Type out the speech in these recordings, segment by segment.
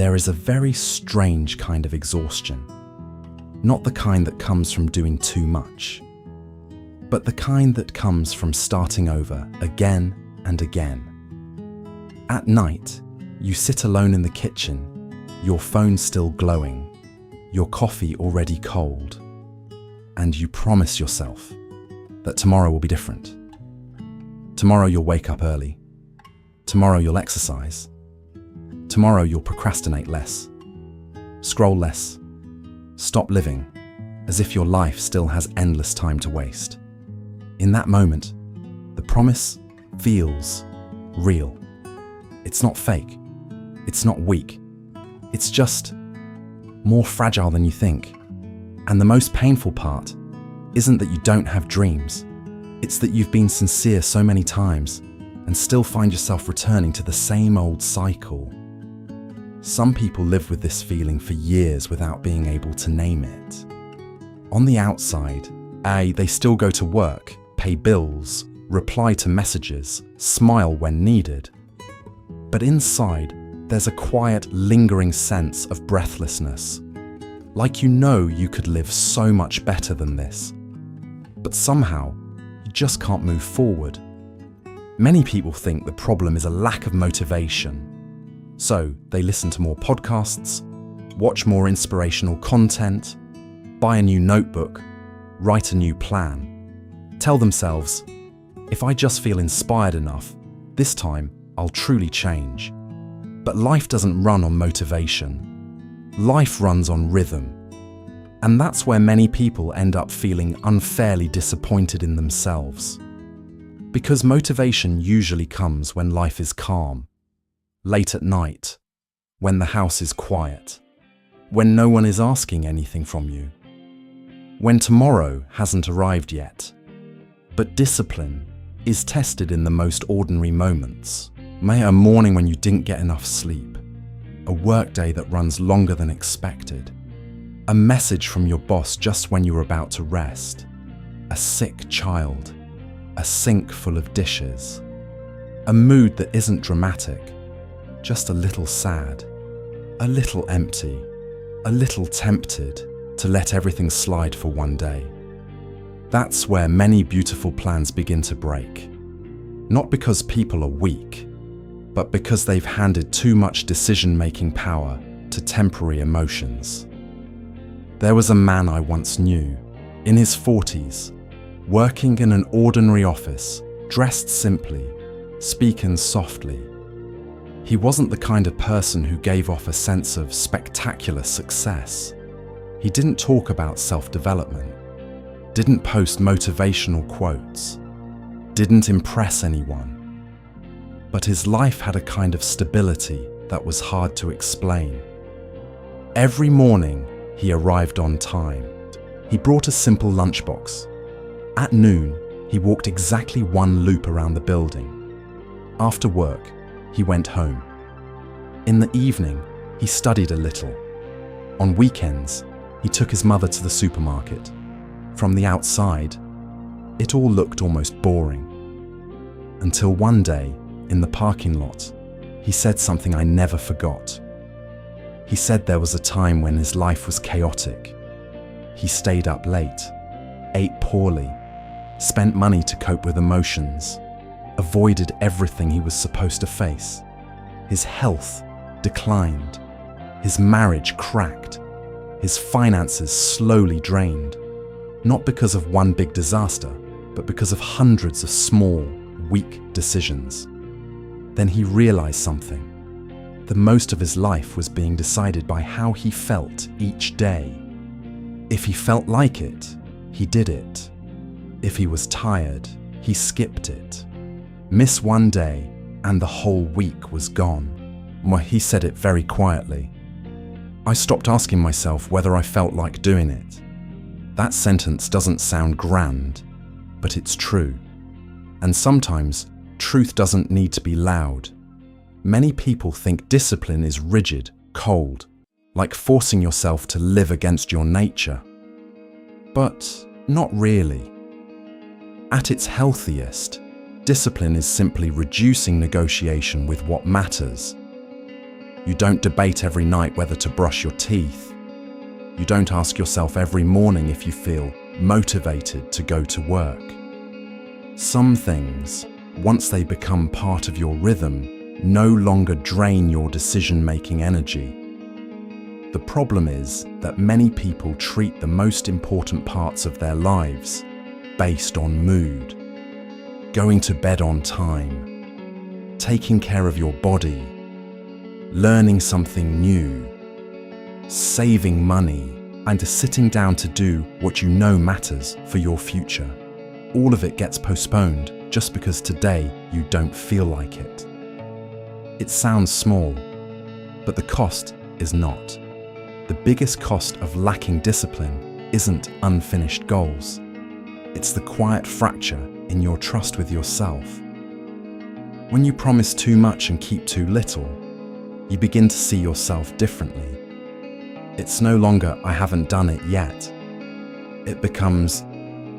there is a very strange kind of exhaustion. Not the kind that comes from doing too much, but the kind that comes from starting over again and again. At night, you sit alone in the kitchen, your phone still glowing, your coffee already cold, and you promise yourself that tomorrow will be different. Tomorrow you'll wake up early. Tomorrow you'll exercise. Tomorrow you'll procrastinate less, scroll less, stop living as if your life still has endless time to waste. In that moment, the promise feels real. It's not fake. It's not weak. It's just more fragile than you think. And the most painful part isn't that you don't have dreams. It's that you've been sincere so many times and still find yourself returning to the same old cycle. Some people live with this feeling for years without being able to name it. On the outside, they still go to work, pay bills, reply to messages, smile when needed. But inside, there's a quiet, lingering sense of breathlessness. Like you know you could live so much better than this. But somehow, you just can't move forward. Many people think the problem is a lack of motivation. So they listen to more podcasts, watch more inspirational content, buy a new notebook, write a new plan, tell themselves, if I just feel inspired enough, this time I'll truly change. But life doesn't run on motivation. Life runs on rhythm. And that's where many people end up feeling unfairly disappointed in themselves. Because motivation usually comes when life is calm, late at night, when the house is quiet, when no one is asking anything from you, when tomorrow hasn't arrived yet. But discipline is tested in the most ordinary moments. May a morning when you didn't get enough sleep, a workday that runs longer than expected, a message from your boss just when you were about to rest, a sick child, a sink full of dishes, a mood that isn't dramatic, just a little sad, a little empty, a little tempted to let everything slide for one day. That's where many beautiful plans begin to break. Not because people are weak, but because they've handed too much decision-making power to temporary emotions. There was a man I once knew, in his 40s, working in an ordinary office, dressed simply, speaking softly. He wasn't the kind of person who gave off a sense of spectacular success. He didn't talk about self-development, didn't post motivational quotes, didn't impress anyone. But his life had a kind of stability that was hard to explain. Every morning, he arrived on time. He brought a simple lunchbox. At noon, he walked exactly one loop around the building. After work, he went home. In the evening, he studied a little. On weekends, he took his mother to the supermarket. From the outside, it all looked almost boring. Until one day, in the parking lot, he said something I never forgot. He said there was a time when his life was chaotic. He stayed up late, ate poorly, spent money to cope with emotions, avoided everything he was supposed to face. His health declined. His marriage cracked. His finances slowly drained. Not because of one big disaster, but because of hundreds of small, weak decisions. Then he realized something. The most of his life was being decided by how he felt each day. If he felt like it, he did it. If he was tired, he skipped it. Miss one day, and the whole week was gone. Well, he said it very quietly. I stopped asking myself whether I felt like doing it. That sentence doesn't sound grand, but it's true. And sometimes, truth doesn't need to be loud. Many people think discipline is rigid, cold, like forcing yourself to live against your nature. But not really. At its healthiest, discipline is simply reducing negotiation with what matters. You don't debate every night whether to brush your teeth. You don't ask yourself every morning if you feel motivated to go to work. Some things, once they become part of your rhythm, no longer drain your decision-making energy. The problem is that many people treat the most important parts of their lives based on mood. Going to bed on time, taking care of your body, learning something new, saving money, and sitting down to do what you know matters for your future. All of it gets postponed just because today you don't feel like it. It sounds small, but the cost is not. The biggest cost of lacking discipline isn't unfinished goals. It's the quiet fracture in your trust with yourself. When you promise too much and keep too little, you begin to see yourself differently. It's no longer, "I haven't done it yet." It becomes,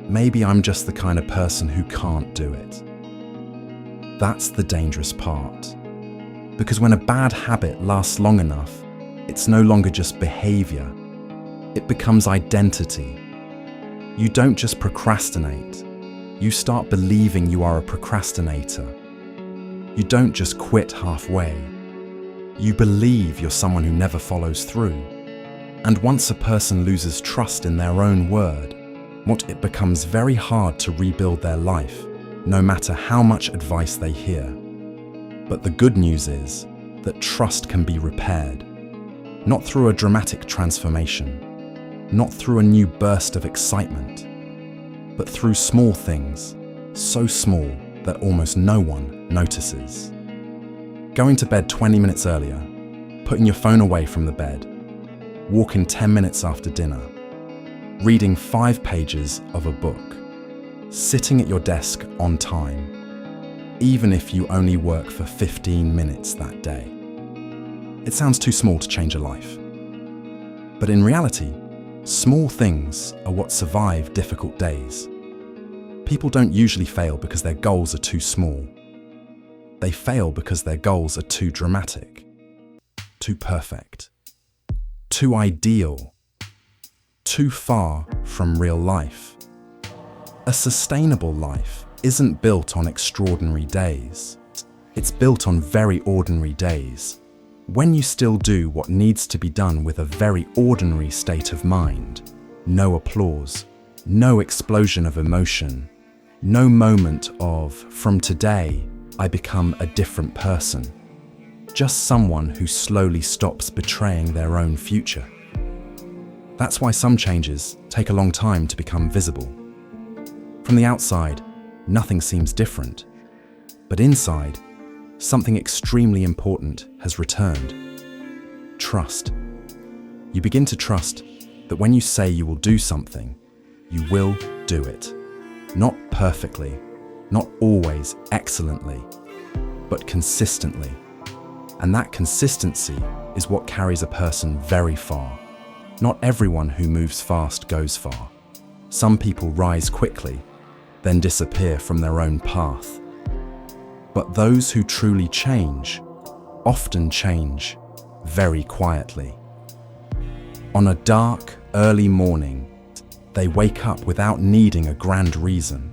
"Maybe I'm just the kind of person who can't do it." That's the dangerous part. Because when a bad habit lasts long enough, it's no longer just behavior. It becomes identity. You don't just procrastinate. You start believing you are a procrastinator. You don't just quit halfway. You believe you're someone who never follows through. And once a person loses trust in their own word, it becomes very hard to rebuild their life, no matter how much advice they hear. But the good news is that trust can be repaired, not through a dramatic transformation, not through a new burst of excitement, but through small things, so small that almost no one notices. Going to bed 20 minutes earlier, putting your phone away from the bed, walking 10 minutes after dinner, reading 5 pages of a book, sitting at your desk on time, even if you only work for 15 minutes that day. It sounds too small to change a life. But in reality, small things are what survive difficult days. People don't usually fail because their goals are too small. They fail because their goals are too dramatic, too perfect, too ideal, too far from real life. A sustainable life isn't built on extraordinary days. It's built on very ordinary days. When you still do what needs to be done with a very ordinary state of mind, no applause, no explosion of emotion, no moment of, "From today, I become a different person," just someone who slowly stops betraying their own future. That's why some changes take a long time to become visible. From the outside, nothing seems different, but inside, something extremely important has returned. Trust. You begin to trust that when you say you will do something, you will do it. Not perfectly, not always excellently, but consistently. And that consistency is what carries a person very far. Not everyone who moves fast goes far. Some people rise quickly, then disappear from their own path. But those who truly change often change very quietly. On a dark, early morning, they wake up without needing a grand reason.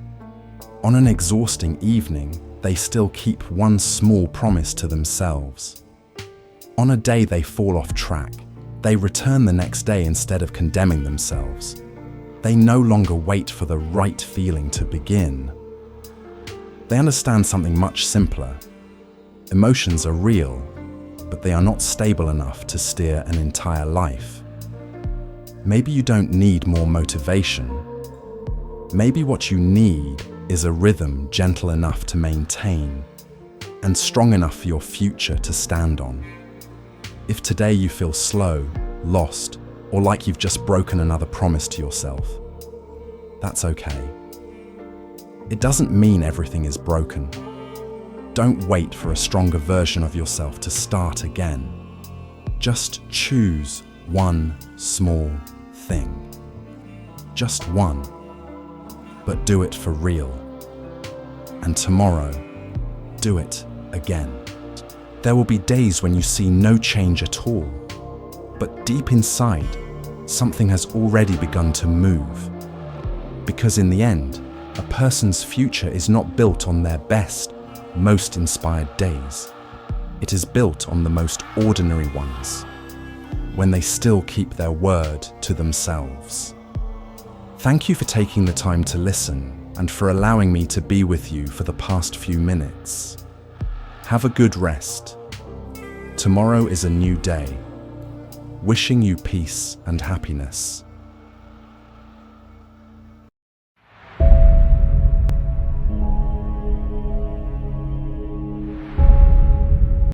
On an exhausting evening, they still keep one small promise to themselves. On a day they fall off track, they return the next day instead of condemning themselves. They no longer wait for the right feeling to begin. They understand something much simpler. Emotions are real, but they are not stable enough to steer an entire life. Maybe you don't need more motivation. Maybe what you need is a rhythm gentle enough to maintain and strong enough for your future to stand on. If today you feel slow, lost, or like you've just broken another promise to yourself, that's okay. It doesn't mean everything is broken. Don't wait for a stronger version of yourself to start again. Just choose one small thing. Just one. But do it for real. And tomorrow, do it again. There will be days when you see no change at all, but deep inside, something has already begun to move. Because in the end, a person's future is not built on their best, most inspired days. It is built on the most ordinary ones, when they still keep their word to themselves. Thank you for taking the time to listen and for allowing me to be with you for the past few minutes. Have a good rest. Tomorrow is a new day. Wishing you peace and happiness.